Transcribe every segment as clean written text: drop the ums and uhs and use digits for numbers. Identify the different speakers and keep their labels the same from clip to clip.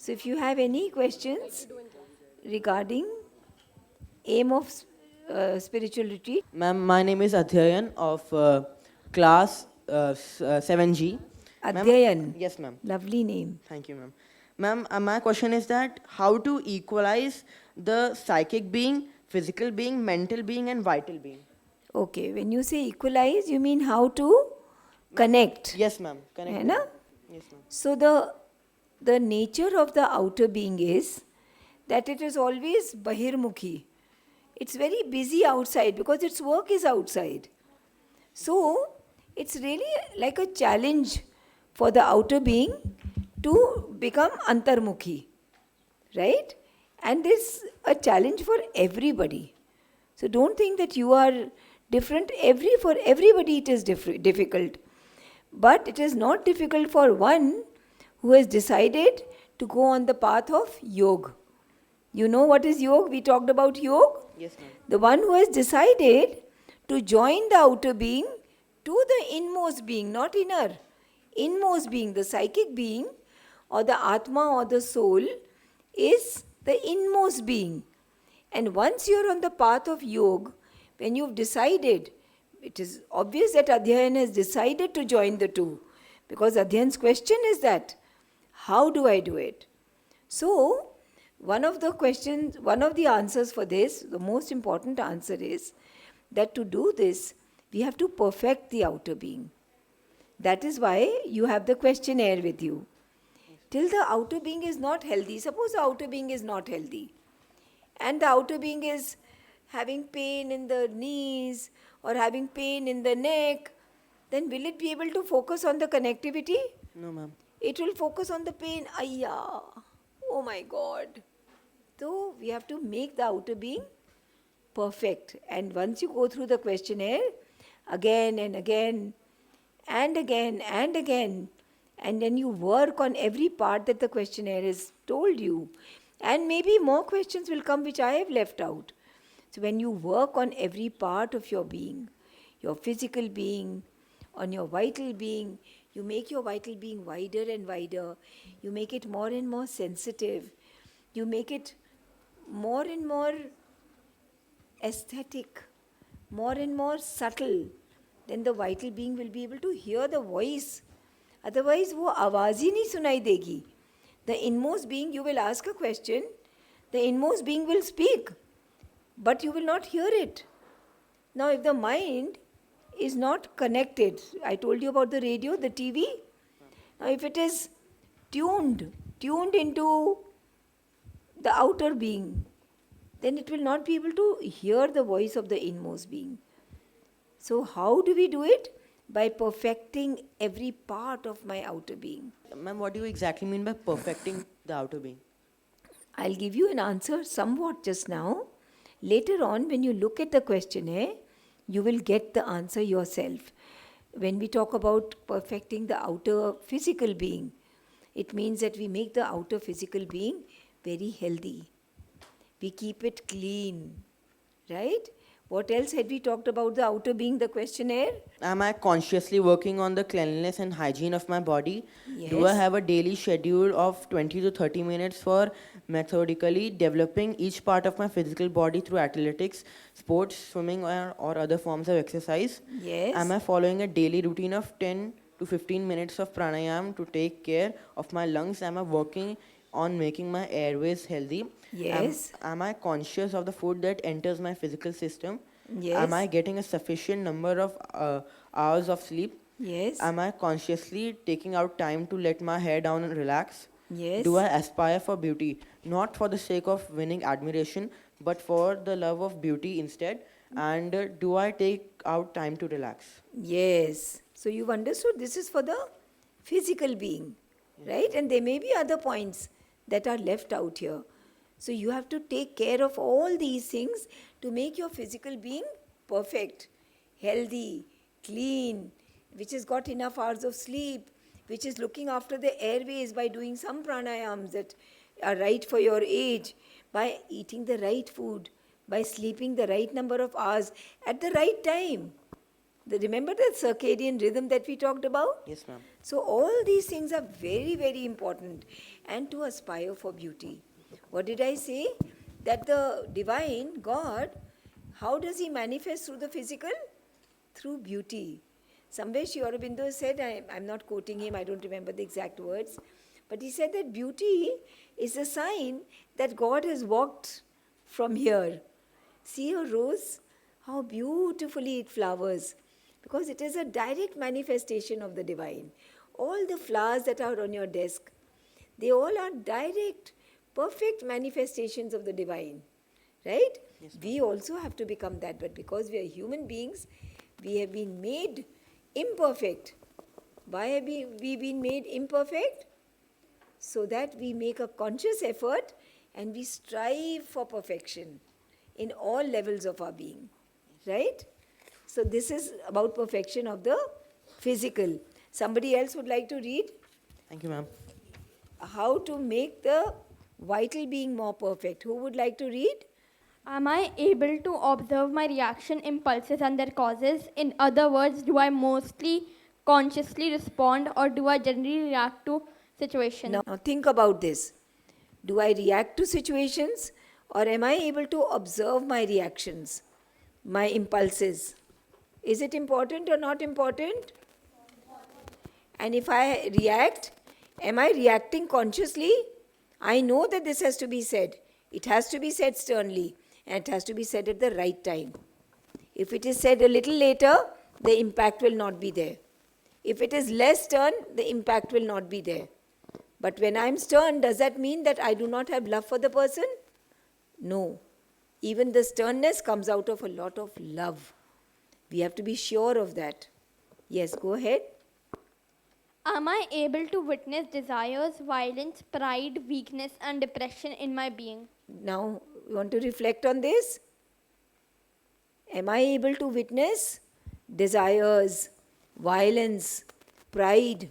Speaker 1: So if you have any questions regarding aim of spiritual retreat,
Speaker 2: Ma'am, my name is Adhyayan of class 7G. Ma'am,
Speaker 1: Adhyayan,
Speaker 2: yes, ma'am.
Speaker 1: lovely name.
Speaker 2: Thank you, ma'am. Ma'am, my question is that how to equalize the psychic being, physical being, mental being, and vital being?
Speaker 1: Okay, when you say equalize, you mean how to connect,
Speaker 2: Yes, ma'am.
Speaker 1: है
Speaker 2: Connect
Speaker 1: ना?
Speaker 2: them. Yes, ma'am.
Speaker 1: So the nature of the outer being is that it is always bahirmukhi. It's very busy outside because its work is outside. So it's really like a challenge for the outer being to become antarmukhi, right? And this a challenge for everybody. So don't think that you are different. For everybody it is difficult. But it is not difficult for one who has decided to go on the path of yoga. You know what is yoga? We talked about yoga.
Speaker 2: Yes, ma'am.
Speaker 1: The one who has decided to join the outer being to the inmost being, not inner, inmost being, the psychic being or the Atma or the soul is the inmost being. And once you're on the path of yoga, when you've decided, it is obvious that Adhyayan has decided to join the two. Because Adhyayan's question is that, how do I do it? So, one of the answers for this, the most important answer is that to do this, we have to perfect the outer being. That is why you have the questionnaire with you. Till the outer being is not healthy, suppose the outer being is not healthy, and the outer being is having pain in the knees or having pain in the neck, then will it be able to focus on the connectivity?
Speaker 2: No, ma'am.
Speaker 1: It will focus on the pain. Ayya, oh my God. So we have to make the outer being perfect. And once you go through the questionnaire, again and again, and again and again, and then you work on every part that the questionnaire has told you. And maybe more questions will come which I have left out. So when you work on every part of your being, your physical being, on your vital being, you make your vital being wider and wider. You make it more and more sensitive. You make it more and more aesthetic, more and more subtle. Then the vital being will be able to hear the voice. Otherwise, वो आवाज़ ही नहीं सुनाई देगी. The inmost being, you will ask a question, the inmost being will speak, but you will not hear it. Now, if the mind is not connected, I told you about the radio, the TV. Now, if it is tuned into the outer being, then it will not be able to hear the voice of the inmost being. So, how do we do it? By perfecting every part of my outer being.
Speaker 2: Ma'am, what do you exactly mean by perfecting the outer being?
Speaker 1: I'll give you an answer somewhat just now. Later on, when you look at the questionnaire, you will get the answer yourself. When we talk about perfecting the outer physical being, it means that we make the outer physical being very healthy. We keep it clean, right? What else had we talked about the outer being, the questionnaire?
Speaker 2: Am I consciously working on the cleanliness and hygiene of my body?
Speaker 1: Yes.
Speaker 2: Do I have a daily schedule of 20 to 30 minutes for methodically developing each part of my physical body through athletics, sports, swimming, or other forms of exercise?
Speaker 1: Yes.
Speaker 2: Am I following a daily routine of 10 to 15 minutes of pranayam to take care of my lungs? Am I working on making my airways healthy?
Speaker 1: Yes.
Speaker 2: Am I conscious of the food that enters my physical system?
Speaker 1: Yes.
Speaker 2: Am I getting a sufficient number of hours of sleep?
Speaker 1: Yes.
Speaker 2: Am I consciously taking out time to let my hair down and relax?
Speaker 1: Yes.
Speaker 2: Do I aspire for beauty, not for the sake of winning admiration, but for the love of beauty instead? And do I take out time to relax?
Speaker 1: Yes. So you've understood this is for the physical being, right? And there may be other points that are left out here. So you have to take care of all these things to make your physical being perfect, healthy, clean, which has got enough hours of sleep, which is looking after the airways by doing some pranayams that are right for your age, by eating the right food, by sleeping the right number of hours at the right time. Remember that circadian rhythm that we talked about?
Speaker 2: Yes, ma'am.
Speaker 1: So all these things are very, very important, and to aspire for beauty. What did I say? That the divine God, how does he manifest through the physical? Through beauty. Somewhere Sri Aurobindo said, I'm not quoting him, I don't remember the exact words, but he said that beauty is a sign that God has walked from here. See a rose, how beautifully it flowers, because it is a direct manifestation of the divine. All the flowers that are on your desk, they all are direct, perfect manifestations of the divine. Right?
Speaker 2: Yes,
Speaker 1: We also have to become that, but because we are human beings, we have been made imperfect. Why have we been made imperfect? So that we make a conscious effort and we strive for perfection in all levels of our being. Right? So this is about perfection of the physical. Somebody else would like to read?
Speaker 2: Thank you, ma'am.
Speaker 1: How to make the vital being more perfect. Who would like to read?
Speaker 3: Am I able to observe my reaction impulses and their causes? In other words, do I mostly consciously respond or do I generally react to situations?
Speaker 1: Now think about this. Do I react to situations or am I able to observe my reactions, my impulses? Is it important or not important? And if I react, am I reacting consciously? I know that this has to be said. It has to be said sternly and it has to be said at the right time. If it is said a little later, the impact will not be there. If it is less stern, the impact will not be there. But when I am stern, does that mean that I do not have love for the person? No. Even the sternness comes out of a lot of love. We have to be sure of that. Yes, go ahead.
Speaker 3: Am I able to witness desires, violence, pride, weakness, and depression in my being?
Speaker 1: Now, you want to reflect on this? Am I able to witness desires, violence, pride,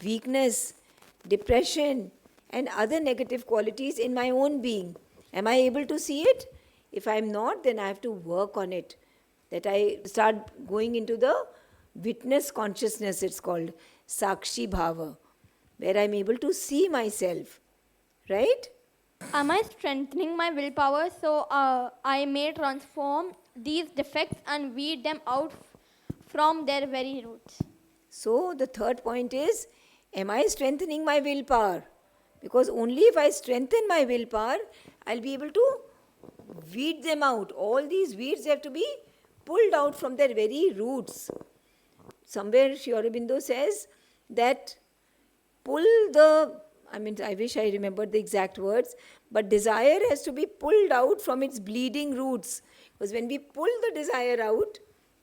Speaker 1: weakness, depression, and other negative qualities in my own being? Am I able to see it? If I am not, then I have to work on it. That I start going into the witness consciousness, it's called Sakshi Bhava, where I'm able to see myself. Right?
Speaker 3: Am I strengthening my willpower so I may transform these defects and weed them out from their very roots?
Speaker 1: So the third point is, am I strengthening my willpower? Because only if I strengthen my willpower, I'll be able to weed them out. All these weeds have to be pulled out from their very roots. Somewhere Sri Aurobindo says that pull the, I wish I remembered the exact words, but desire has to be pulled out from its bleeding roots. Because when we pull the desire out,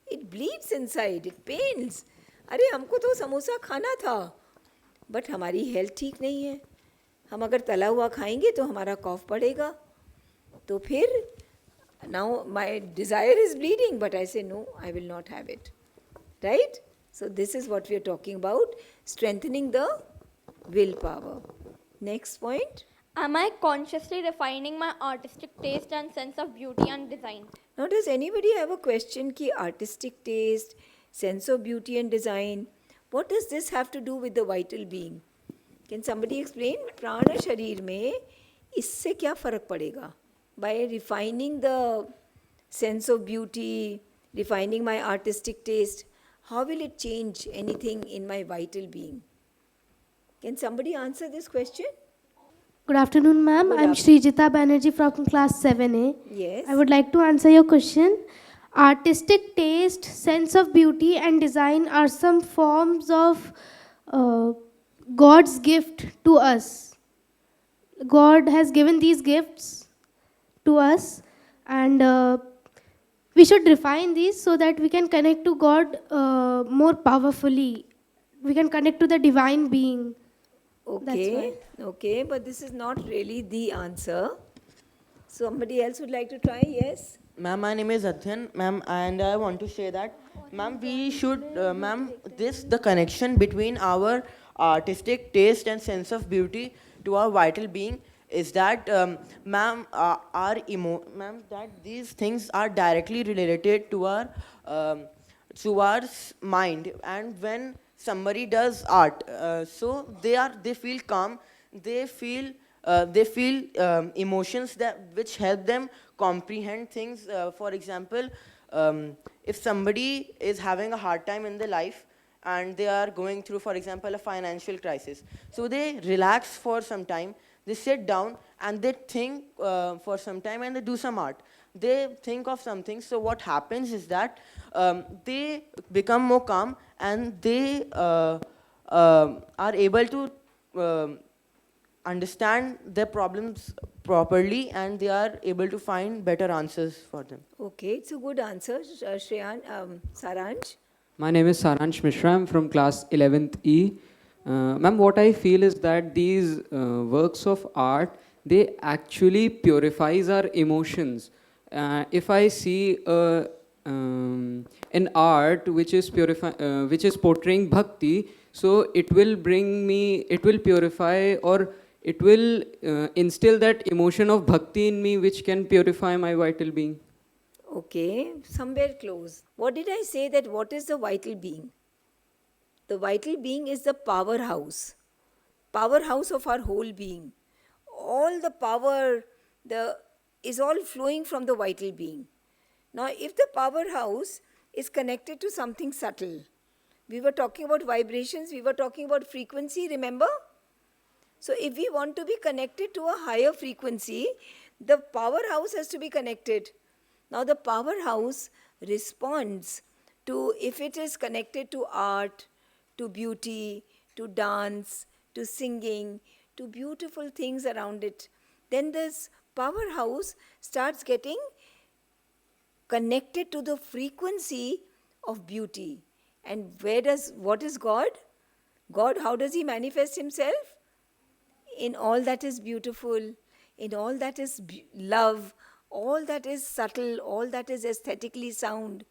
Speaker 1: it bleeds inside, it pains. अरे हमको तो समोसा खाना था, but हमारी health ठीक नहीं है. हम अगर तला हुआ खाएंगे तो हमारा कॉफ पड़ेगा. तो फिर now my desire is bleeding, but I say no, I will not have it. Right? So this is what we are talking about, strengthening the willpower. Next point.
Speaker 3: Am I consciously refining my artistic taste and sense of beauty and design?
Speaker 1: Now, does anybody have a question ki artistic taste, sense of beauty and design, what does this have to do with the vital being? Can somebody explain? Prana sharir में इससे क्या फर्क पड़ेगा? By refining the sense of beauty, refining my artistic taste, how will it change anything in my vital being? Can somebody answer this question?
Speaker 4: Good afternoon, ma'am.
Speaker 1: Good
Speaker 4: I'm Srijita Banerjee from class 7A.
Speaker 1: Yes.
Speaker 4: I would like to answer your question. Artistic taste, sense of beauty, and design are some forms of God's gift to us. God has given these gifts to us, and we should refine these so that we can connect to God more powerfully. We can connect to the divine being.
Speaker 1: Okay, but this is not really the answer. Somebody else would like to try? Yes.
Speaker 2: Ma'am, my name is Adhyan, ma'am, and I want to say that, ma'am, we should, ma'am, the connection between our artistic taste and sense of beauty to our vital being is that, ma'am, ma'am, that these things are directly related to our, to our mind. And when somebody does art, so they feel calm, they feel emotions that which help them comprehend things. For example, if somebody is having a hard time in their life and they are going through, for example, a financial crisis, so they relax for some time, they sit down and they think for some time, and they do some art, they think of something. So what happens is that they become more calm, and they are able to understand their problems properly, and they are able to find better answers for them.
Speaker 1: Okay, it's a good answer, Saransh.
Speaker 5: My name is Saransh Mishra. I'm from class 11th E. Ma'am, what I feel is that these works of art, they actually purifies our emotions. If I see an art which is portraying bhakti, so it will purify, or it will instill that emotion of bhakti in me, which can purify my vital being.
Speaker 1: Okay, somewhere close. What did I say, that what is the vital being? The vital being is the powerhouse of our whole being. All the power is all flowing from the vital being. Now, if the powerhouse is connected to something subtle, we were talking about vibrations, we were talking about frequency, remember? So, if we want to be connected to a higher frequency, the powerhouse has to be connected. Now, the powerhouse responds to, if it is connected to art, to beauty, to dance, to singing, to beautiful things around it, then this powerhouse starts getting connected to the frequency of beauty. And what is God? God, how does He manifest Himself? In all that is beautiful, in all that is love, all that is subtle, all that is aesthetically sound.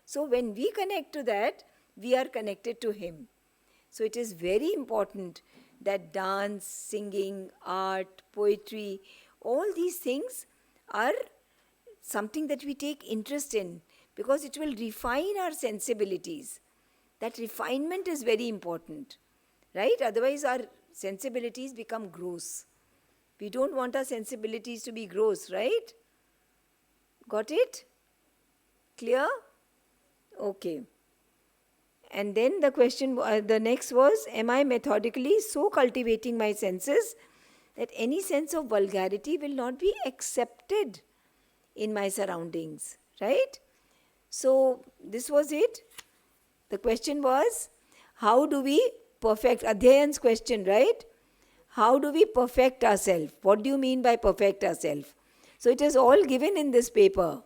Speaker 1: So when we connect to that, we are connected to Him. So it is very important that dance, singing, art, poetry, all these things are something that we take interest in, because it will refine our sensibilities. That refinement is very important, right? Otherwise our sensibilities become gross. We don't want our sensibilities to be gross, right? Got it? Clear? Okay. And then the next was, am I methodically so cultivating my senses that any sense of vulgarity will not be accepted in my surroundings, right? So this was it. The question was, how do we perfect, Adhyayan's question, right? How do we perfect ourselves? What do you mean by perfect ourselves? So it is all given in this paper.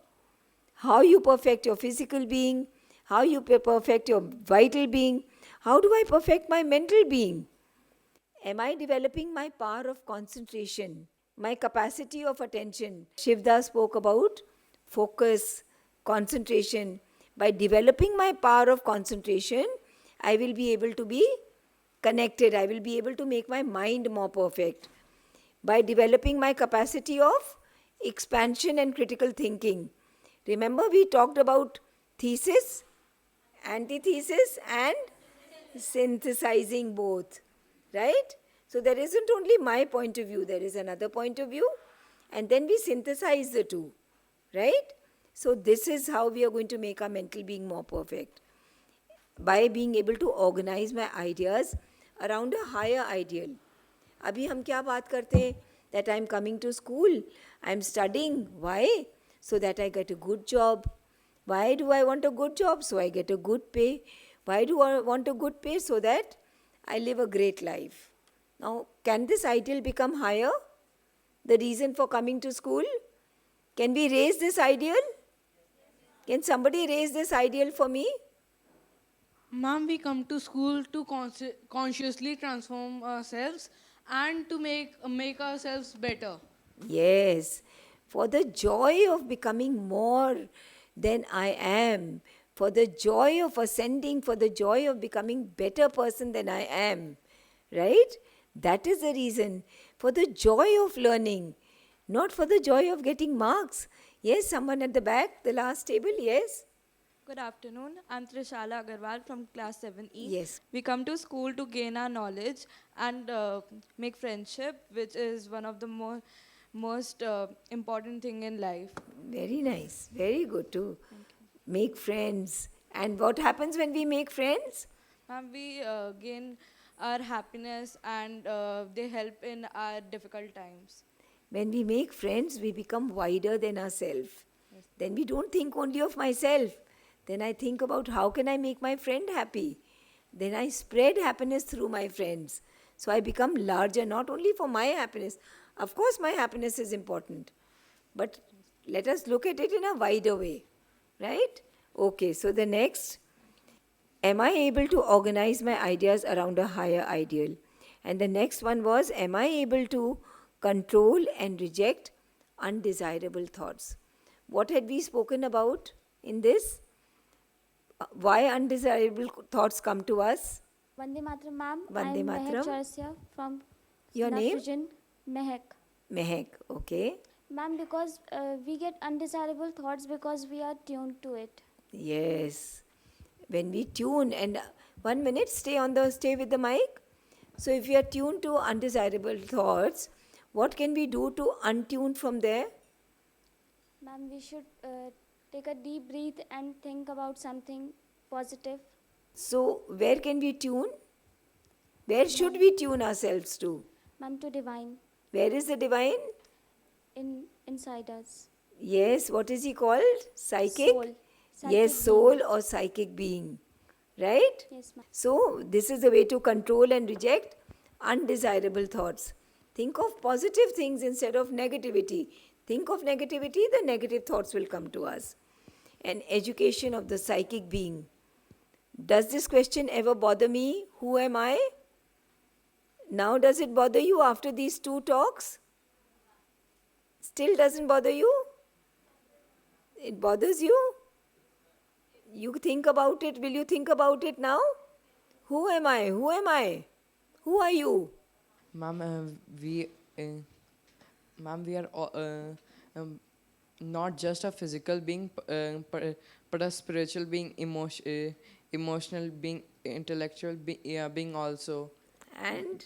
Speaker 1: How you perfect your physical being, how you perfect your vital being, how do I perfect my mental being? Am I developing my power of concentration, my capacity of attention? Shivdas spoke about focus, concentration. By developing my power of concentration, I will be able to be connected. I will be able to make my mind more perfect. By developing my capacity of expansion and critical thinking. Remember, we talked about thesis, antithesis, and synthesizing both, right? So there isn't only my point of view, there is another point of view, and then we synthesize the two, right? So this is how we are going to make our mental being more perfect. By being able to organize my ideas around a higher ideal. अभी हम क्या बात करते हैं? That I am coming to school, I am studying. Why? So that I get a good job. Why do I want a good job? So I get a good pay. Why do I want a good pay? So that I live a great life. Now, can this ideal become higher? The reason for coming to school? Can we raise this ideal? Can somebody raise this ideal for me?
Speaker 6: Ma'am, we come to school to consciously transform ourselves and to make ourselves better.
Speaker 1: Yes, for the joy of becoming more than I am, for the joy of ascending, for the joy of becoming better person than I am, right? That is the reason. For the joy of learning, not for the joy of getting marks. Yes, someone at the back, the last table, yes?
Speaker 7: Good afternoon. I'm Trishala Agarwal from class 7E.
Speaker 1: Yes.
Speaker 7: We come to school to gain our knowledge and make friendship, which is one of the most important thing in life.
Speaker 1: Very nice. Very good too. Make friends. And what happens when we make friends?
Speaker 7: We gain our happiness and they help in our difficult times.
Speaker 1: When we make friends, we become wider than ourselves. Then we don't think only of myself. Then I think about how can I make my friend happy. Then I spread happiness through my friends. So I become larger, not only for my happiness. Of course, my happiness is important. But let us look at it in a wider way. Right? Okay, so the next, am I able to organize my ideas around a higher ideal? And the next one was, am I able to control and reject undesirable thoughts? What had we spoken about in this? Why undesirable thoughts come to us?
Speaker 8: Vande Mataram, ma'am.
Speaker 1: Vande
Speaker 8: I'm Mehak
Speaker 1: Mataram.
Speaker 8: Chaurasia from
Speaker 1: Your name?
Speaker 8: Nafrijan. Mehak.
Speaker 1: Mehek, okay.
Speaker 8: Ma'am, because we get undesirable thoughts because we are tuned to it.
Speaker 1: Yes. When we tune, and 1 minute, stay with the mic. So if we are tuned to undesirable thoughts, what can we do to untune from there?
Speaker 8: Ma'am, we should take a deep breath and think about something positive.
Speaker 1: So where can we tune? Where should we tune ourselves to?
Speaker 8: Ma'am, to divine
Speaker 1: Where is the divine?
Speaker 8: inside us.
Speaker 1: Yes, what is he called? Psychic?
Speaker 8: Soul.
Speaker 1: Yes,
Speaker 8: Psychic
Speaker 1: soul
Speaker 8: being.
Speaker 1: or psychic being. Right?
Speaker 8: Yes, ma'am.
Speaker 1: So, this is the way to control and reject undesirable thoughts. Think of positive things instead of negativity. Think of negativity, the negative thoughts will come to us. And education of the psychic being. Does this question ever bother me? Who am I? Now, does it bother you after these 2 talks? Still doesn't bother you? It bothers you? You think about it. Will you think about it now? Who am I? Who am I? Who are you?
Speaker 9: Ma'am, we are not just a physical being, but a spiritual being, emotional being, intellectual being also.
Speaker 1: And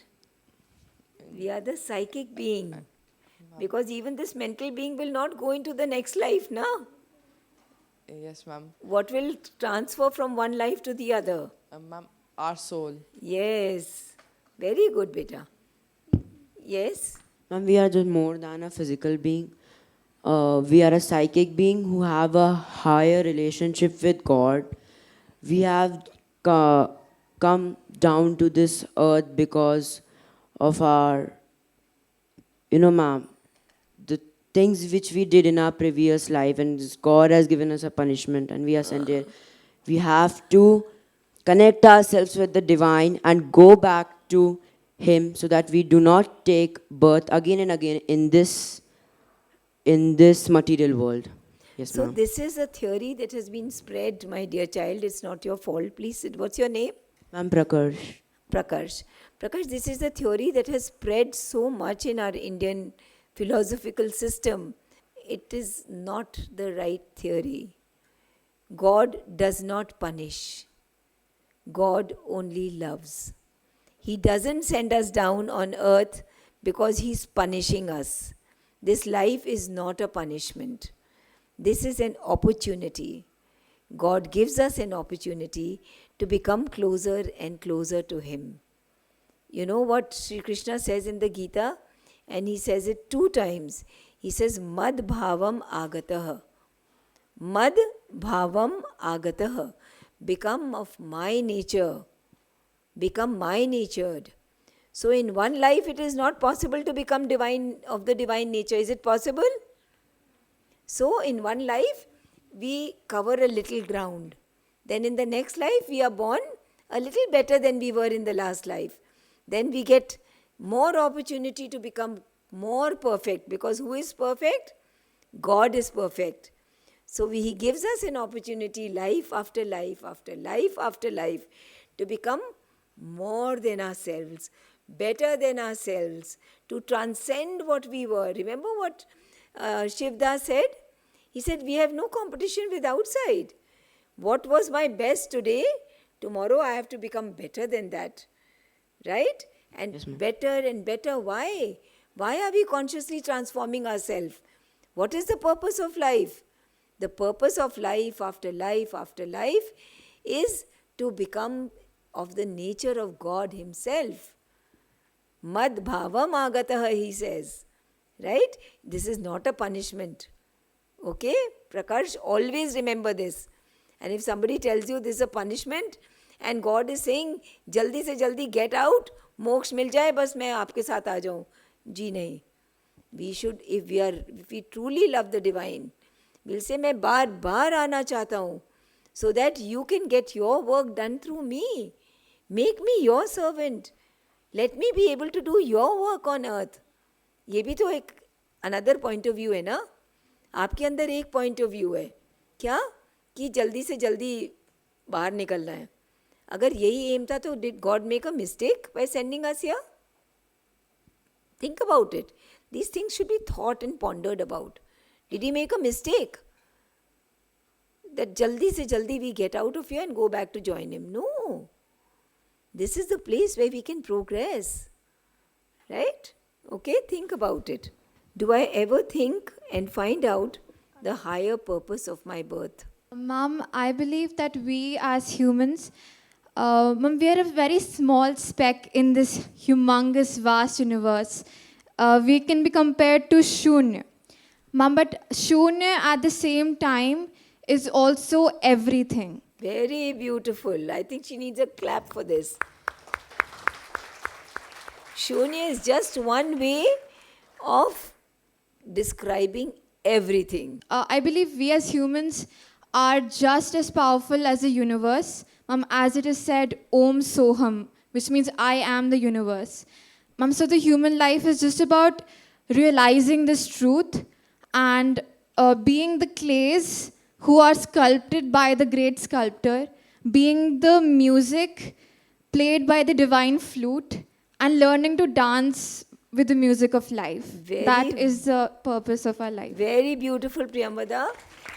Speaker 1: we are the psychic being. Because even this mental being will not go into the next life, now.
Speaker 9: Yes, ma'am.
Speaker 1: What will transfer from one life to the other?
Speaker 9: Ma'am, our soul.
Speaker 1: Yes. Very good, beta. Yes.
Speaker 2: Ma'am, we are just more than a physical being. We are a psychic being who have a higher relationship with God. We have come down to this earth because of our, ma'am, the things which we did in our previous life, and God has given us a punishment and we are sent here. We have to connect ourselves with the divine and go back to Him so that we do not take birth again and again in this material world. Yes,
Speaker 1: So
Speaker 2: ma'am.
Speaker 1: this is a theory that has been spread, my dear child. It's not your fault. Please, what's your name?
Speaker 2: Ma'am, Prakarsh.
Speaker 1: Prakash. Prakash, this is a theory that has spread so much in our Indian philosophical system. It is not the right theory. God does not punish. God only loves. He doesn't send us down on earth because He's punishing us. This life is not a punishment. This is an opportunity. God gives us an opportunity to become closer and closer to Him. You know what Sri Krishna says in the Gita? And He says it 2 times. He says, Mad bhavam agatah. Mad bhavam agatah. Become of my nature. Become my natured. So in one life it is not possible to become divine, of the divine nature. Is it possible? So in one life we cover a little ground. Then in the next life we are born a little better than we were in the last life. Then we get more opportunity to become more perfect, because who is perfect? God is perfect. So He gives us an opportunity life after life after life after life to become more than ourselves, better than ourselves, to transcend what we were. Remember what Shivdas said? He said, we have no competition with outside. What was my best today? Tomorrow I have to become better than that. Right? And
Speaker 2: Yes, ma'am.
Speaker 1: better and better. Why? Why are we consciously transforming ourselves? What is the purpose of life? The purpose of life after life after life is to become of the nature of God Himself. Mad bhavam agatah, He says. Right? This is not a punishment. Okay? Prakash, always remember this. And if somebody tells you this is a punishment and God is saying, jaldi se jaldi get out, मोक्ष मिल जाए बस मैं आपके साथ आ जाऊं, जी नहीं. We should, if we truly love the divine, we'll say मैं बार बार आना चाहता हूं, so that you can get your work done through me. Make me your servant. Let me be able to do your work on earth. ये भी तो एक another point of view है ना. आपके अंदर एक point of view है. क्या? कि जल्दी से जल्दी बाहर निकलना है. अगर यही एम था तो did God make a mistake by sending us here? Think about it. These things should be thought and pondered about. Did He make a mistake? That jaldi se jaldi we get out of here and go back to join Him. No. This is the place where we can progress. Right? Okay, think about it. Do I ever think and find out the higher purpose of my birth?
Speaker 10: Mom, I believe that we as humans, Mom, we are a very small speck in this humongous, vast universe. We can be compared to Shunya. Mom, but Shunya at the same time is also everything.
Speaker 1: Very beautiful. I think she needs a clap for this. Shunya is just one way of describing everything.
Speaker 10: I believe we as humans are just as powerful as the universe. As it is said, Om Soham, which means I am the universe. So the human life is just about realizing this truth and being the clays who are sculpted by the great sculptor, being the music played by the divine flute, and learning to dance with the music of life. That is the purpose of our life.
Speaker 1: Very beautiful, Priyambada.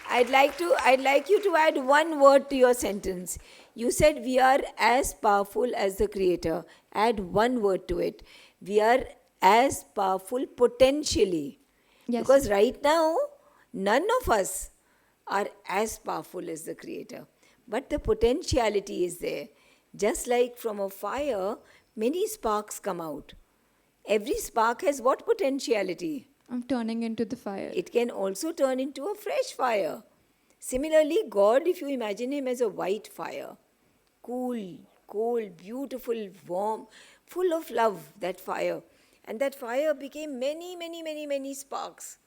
Speaker 1: I'd like you to add one word to your sentence. You said we are as powerful as the Creator. Add one word to it. We are as powerful potentially.
Speaker 10: Yes.
Speaker 1: Because right now, none of us are as powerful as the Creator. But the potentiality is there. Just like from a fire, many sparks come out. Every spark has what potentiality?
Speaker 10: I'm turning into the fire.
Speaker 1: It can also turn into a fresh fire. Similarly, God, if you imagine Him as a white fire, cool, cold, beautiful, warm, full of love, that fire. And that fire became many, many, many, many sparks.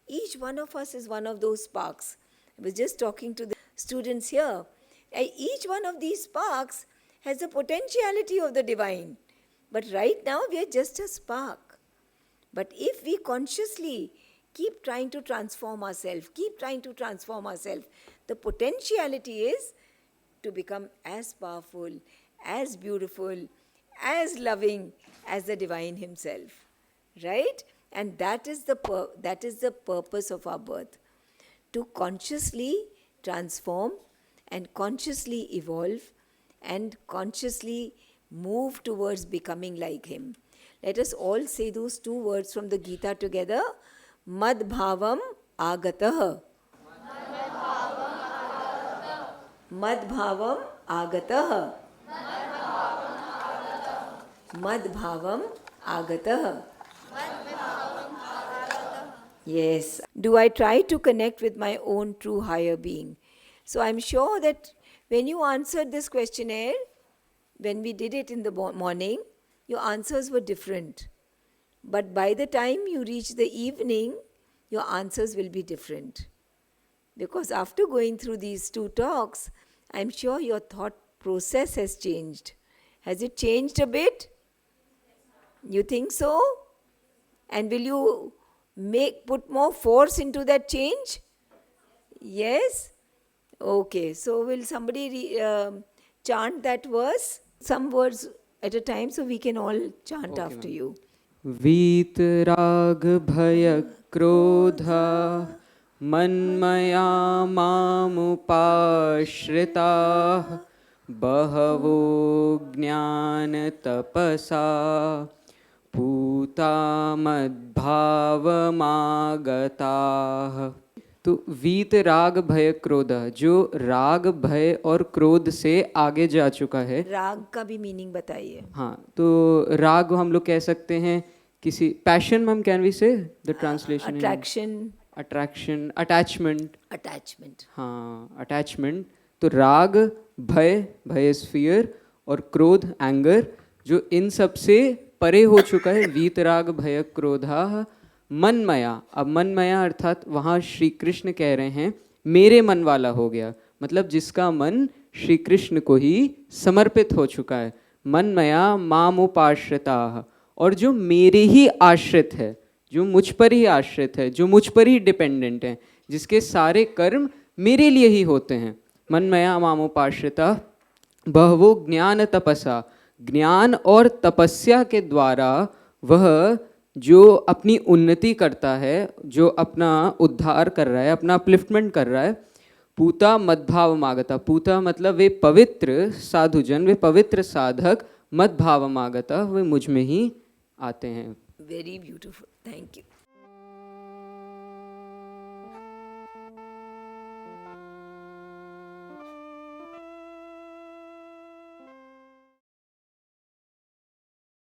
Speaker 1: Each one of us is one of those sparks. I was just talking to the students here. Each one of these sparks has the potentiality of the divine. But right now, we are just a spark. But if we consciously keep trying to transform ourselves, the potentiality is to become as powerful, as beautiful, as loving as the divine Himself. Right? And that is the purpose of our birth. To consciously transform and consciously evolve and consciously move towards becoming like Him. Let us all say those two words from the Gita together. Mad bhavam agatah. Mad bhavam agatah. Mad bhavam agatah. Yes. Do I try to connect with my own true higher being? So I'm sure that when you answered this questionnaire, when we did it in the morning, your answers were different. But by the time you reach the evening, your answers will be different. Because after going through these two talks, I'm sure your thought process has changed. Has it changed a bit? You think so? And will you put more force into that change? Yes? Okay, so will somebody chant that verse? Some words at a time so we can all chant after you.
Speaker 5: वीतराग भय क्रोधा मन्मया मामुपाश्रिताः बहवो ज्ञानतपसा पूता मद्भावमागताः। तो वीत राग भय क्रोध, जो राग भय और क्रोध से आगे जा चुका है।
Speaker 1: राग का भी मीनिंग बताइए।
Speaker 5: हाँ, तो राग हम लोग कह सकते हैं किसी पैशन, मैम कैन वी से द ट्रांसलेशन? Attraction, attachment. हाँ, अटैचमेंट। तो राग भय, भय इज फियर, और क्रोध एंगर, जो इन सब से परे हो चुका है। वीतराग भय क्रोधा मनमया। अब मनमया अर्थात वहाँ श्री कृष्ण कह रहे हैं मेरे मन वाला हो गया, मतलब जिसका मन श्री कृष्ण को ही समर्पित हो चुका है। मनमया मामुपाश्रिताः, और जो मेरे ही आश्रित है, जो मुझ पर ही आश्रित है, जो मुझ पर ही डिपेंडेंट है, जिसके सारे कर्म मेरे लिए ही होते हैं। मनमया मामुपाश्रिता बहवो ज्ञान तपसा, ज्ञान और तपस्या के द्वारा वह जो अपनी उन्नति करता है, जो अपना उद्धार कर रहा है, अपना अपलिफ्टमेंट कर रहा है। पूता मद्भाव मागता, पूता मतलब वे पवित्र साधुजन, वे पवित्र साधक, मद्भाव मागता वे मुझ में ही आते हैं।
Speaker 1: Very beautiful, thank you.